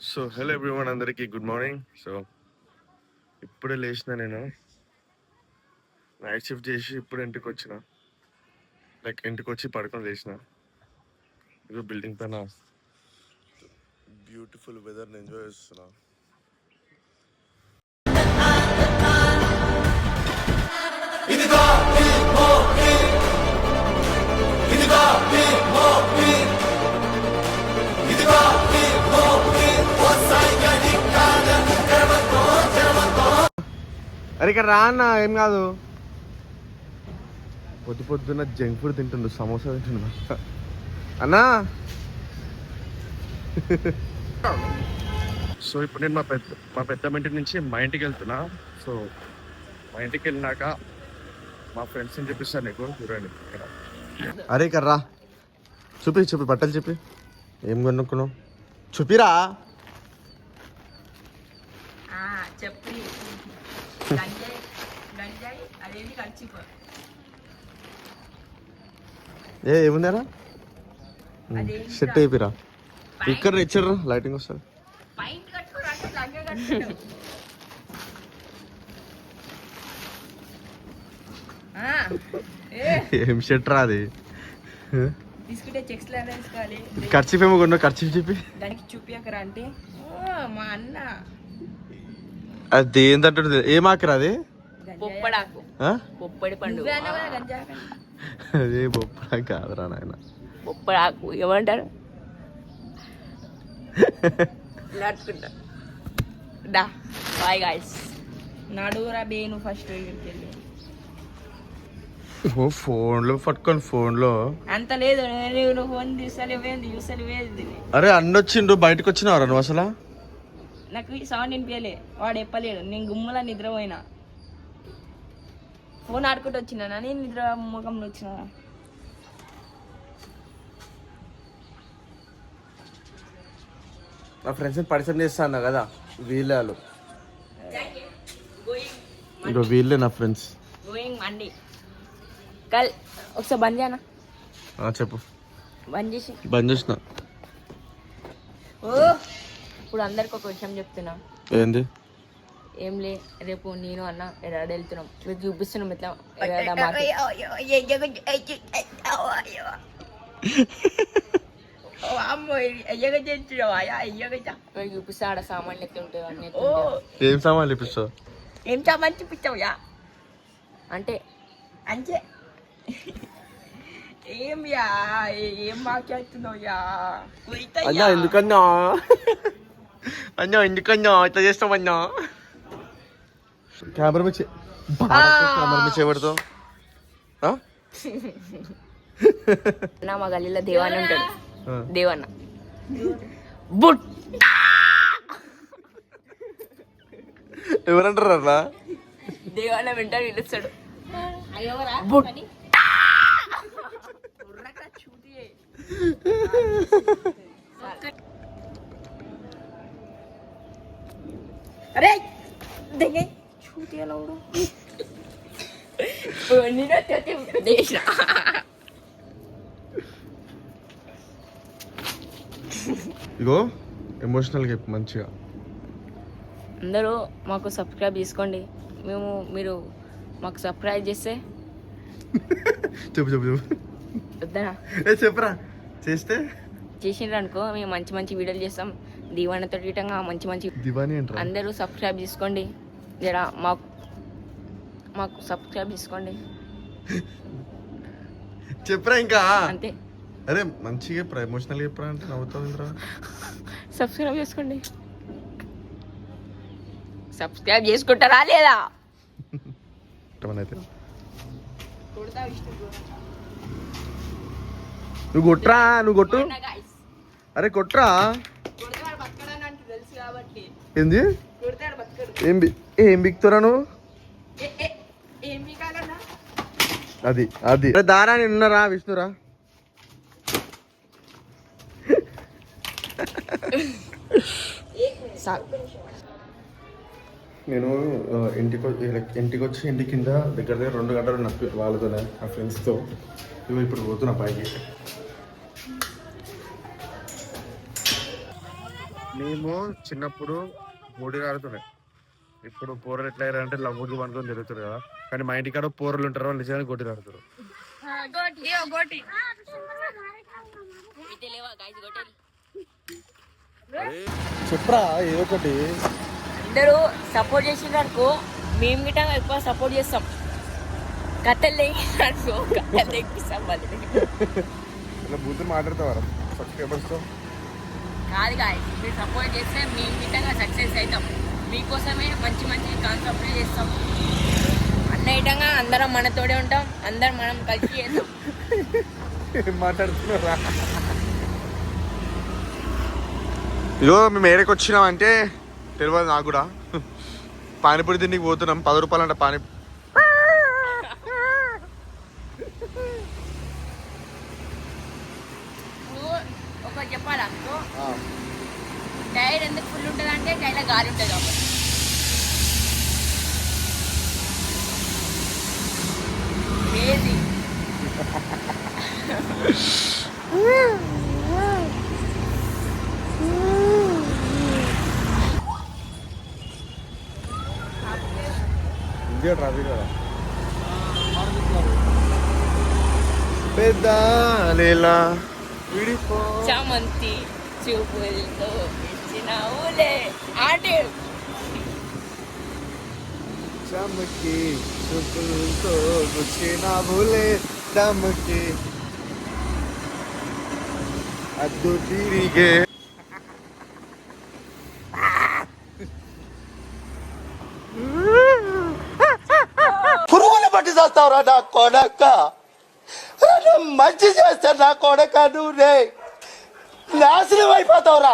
So hello everyone, అందరికీ good morning. So ఇప్పుడే లేచిన నేను, నైట్ షిఫ్ట్ చేసి ఇప్పుడు ఇంటికి వచ్చిన. ఇంటికి వచ్చి పడుకొని లేచిన. ఇదిగో బిల్డింగ్ పైన బ్యూటిఫుల్ వెదర్ని ఎంజాయ్ చేస్తున్నా. అరే ఇక్కడ రా అన్న, ఏం కాదు. పొద్దున్న జంక్ ఫుడ్ తింటుండు, సమోసా తింటుండు అన్నా. సో ఇప్పుడు నేను మా పెద్ద ఇంటి నుంచి మా ఇంటికి వెళ్తున్నా. సో మా ఇంటికి వెళ్ళినాక మా ఫ్రెండ్స్ని చూపిస్తాను నీకు, చూడండి ఇక్కడ. అరే ఇక్కడ రా, చూపి బట్టలు చూపి, ఏం కొనుక్కున్నావు చూపిరా. ఏముందారా షర్ట్ అయిపోయిరా, ఇక్కడ ఇచ్చారు లైటింగ్ వస్తుంది. ఏం షర్ట్ రా అది? ఖర్చు ఏమో కొన్నా, ఖర్చు చూపి. చూపియకరా అంటే మా అన్న అది ఏంటంటే ఏం ఆకరా అది? పొప్పడాకు, పొప్పడి పండు. అదే బొప్పడా కాదురా నాయన, పొప్పడాకు ఏమంటారు? డా బాయ్ గాయ్స్. నడువురా బేను ఫస్ట్ వెళ్ళి. ఫోన్లో పట్టుకొని ఫోన్లో అంత లేదు, నేను ఫోన్ చూసలేవేది. అరే అన్నొచ్చిండు, బయటకు వచ్చినావురా నువ్వు అసలు? నాకు ఈ సౌండ్ వినిపించలే, వాడు చెప్పలేడు. నేను గుమ్మలా నిద్రపోయినా, ఫోన్ ఆడుకుంటూ వచ్చినా, నేను నిద్ర ముఖంలో వచ్చిన. నా ఫ్రెండ్స్ని పరిచయం చేస్తా అన్నా కదా, వీళ్ళు ఇంకో వీళ్ళే నా ఫ్రెండ్స్. గోయింగ్ మండి కల్ ఒకసారి బంద్ చేయనా? చెప్పు. బంద్ చేసిన. ఓ ఇప్పుడు అందరికి ఒక విషయం చెప్తున్నా. ఏంది? ఏం లే, రేపు నేను అన్న ఎడాడ వెళ్తున్నాం. మీరు చూపిస్తున్నాం ఇట్లా చూపిస్తా. ఆడ సామాన్లు ఎత్తి ఉంటాయి అన్ని. ఏం సామాన్లు చూపిస్తావు? ఏం సామాన్ చూపించావుయా అంటే అంతే. ఏం మాట్లాడుతున్నావుయా? అన్నా ఎందుకన్నా ఇట్లా చేస్తామన్నా? కెమెరా మీద చేయబడతావు. మా గల్లీలో దేవాన్ని ఉంటాడు. దేవన్న బుట్ ఎవరంటారు అట్లా? దేవన్న వెంటనే పిలుస్తాడు. అరే చూతి ఎలా ఇగో ఎమోషనల్గా చెప్పు మంచిగా. అందరూ మాకు సబ్స్క్రైబ్ చేసుకోండి. మీరు మాకు సబ్స్క్రైబ్ చేస్తే చెప్పు వద్దనా చెప్పరా, చేస్తే చేసిండ్రు అనుకో మేము మంచి మంచి వీడియోలు చేస్తాం. దీవానితో ఇటంగా మంచి దివాని అంటారా? అందరూ సబ్స్క్రైబ్ చేసుకోండి. జరా మాకు సబ్స్క్రైబ్ చేసుకోండి. చెప్పరా ఇంకా అంతే. అరే మంచిగా ఎమోషనల్ చెప్పరా అంటే నవ్వుతావు. సబ్స్క్రైబ్ చేసుకోండి. సబ్స్క్రైబ్ చేసుకుంటారా లేదా? అయితే నువ్వు కొట్రా, నువ్వు కొట్టు. అరే కొట్రా. ఏంది? ఏం బిక్తురా నువ్వు? అది దారా ఉన్నారా విష్ణురా? నేను ఇంటికి వచ్చి ఇంటి కింద దగ్గర 2 గంటలు నాకు వాళ్ళతోనే ఆ ఫ్రెండ్స్తో ఇప్పుడు పోతున్నా పైకి. మేము చిన్నప్పుడు గోటీలు ఆడుతుండే. ఇప్పుడు పోరలు ఎట్లా అయ్యారంటే లవ్వుకి పనుకొని తిరుగుతారు కదా. కానీ మా ఇంటికాడ పోరలు ఉంటారు, వాళ్ళు నిజంగా గోటీలు ఆడుతారు. చెప్పరా ఏదో ఒకటి. అందరూ సపోర్ట్ చేసినారు, మేము గిట్ట ఎక్కువ సపోర్ట్ చేస్తాం. కథలు కథలు ఎక్కిస్తాం వాళ్ళు. ఇలా బూతులు మాట్లాడతావారా సబ్స్క్రైబర్స్తో? కాదు గాయస్, మీరు సపోర్ట్ చేస్తే మేము గిట్టగా సక్సెస్ అవుతాం. మీకోసమే మంచి మంచి కాన్సెప్ట్ చేస్తాం. అన్నయ్యంగా అందరం మనతోడే ఉంటాం, అందరం మనం కలిసి చేస్తాం. ఏం మాట్లాడుతున్నారా? ఇదో మేము ఏడకి వచ్చినామంటే తెలియదు నాకు కూడా. పానీపూరి తిండికి పోతున్నాం. 10 రూపాయలు అంట పానీ. ఒకటి చెప్పాలా, టైర్ ఎందుకు ఫుల్ ఉంటుంది అంటే టైర్లో గాలి ఉంటుంది కాబట్టి. క్రేజీ. ఇదే ట్రాఫిక్ కదా. పెద్ద లేలా విడిపో చామంతి చూపులతో ఇచ్చినావులే ఆటే. చమకి చూపులతో గుచ్చిన భూలే దమకి అద్దు తిరిగే. పురుగులు పట్టి చేస్తావురా నా కొడక, మంచి చేస్తా నా కొడక, నువ్వు నాశనం అయిపోతావురా.